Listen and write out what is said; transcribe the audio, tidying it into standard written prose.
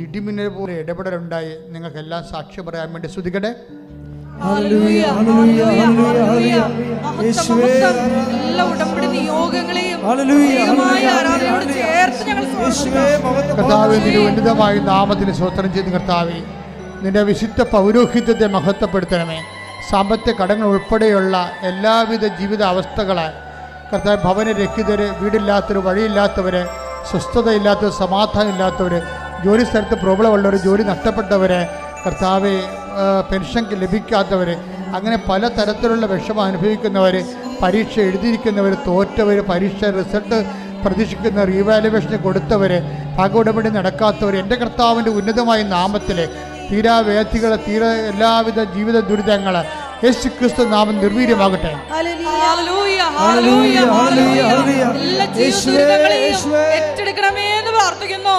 ഇടിമിന്നൽ പോലെ ഇടപെടലുണ്ടായി. നിങ്ങൾക്കെല്ലാം സാക്ഷ്യം പറയാൻ വേണ്ടി സ്തുതിക്കട്ടെ. കർത്താവേ, നിന്റെ ഉന്നതമായ നാമത്തിന് സ്തോത്രം ചെയ്ത് കർത്താവേ, നിന്റെ വിശുദ്ധ പൗരോഹിത്യത്തെ മഹത്വപ്പെടുത്തണമേ. സാമ്പത്തിക കടങ്ങൾ ഉൾപ്പെടെയുള്ള എല്ലാവിധ ജീവിത അവസ്ഥകളെ കർത്താവ്, ഭവനരഹിതർ, വീടില്ലാത്തവർ, വഴിയില്ലാത്തവർ, സ്വസ്ഥതയില്ലാത്തവർ, സമാധാനം ഇല്ലാത്തവർ, ജോലി സ്ഥലത്ത് പ്രോബ്ലം ഉള്ളവർ, ജോലി നഷ്ടപ്പെട്ടവർ, കർത്താവെ പെൻഷൻ ലഭിക്കാത്തവർ, അങ്ങനെ പല തരത്തിലുള്ള വിഷമം അനുഭവിക്കുന്നവർ, പരീക്ഷ എഴുതിയിരിക്കുന്നവർ, തോറ്റവർ, പരീക്ഷ റിസൾട്ട് പ്രതീക്ഷിക്കുന്ന റീവാലുവേഷന് കൊടുത്തവർ, ഭാഗോടപടി നടക്കാത്തവർ, എൻ്റെ കർത്താവിൻ്റെ ഉന്നതമായ നാമത്തിൽ തീരാവേദികൾ, എല്ലാവിധ ജീവിത ദുരിതങ്ങൾ യേശു ക്രിസ്തു നാമം നിർവീര്യമാകട്ടെ. ഏറ്റെടുക്കണമേ എന്ന് പ്രാർത്ഥിക്കുന്നു.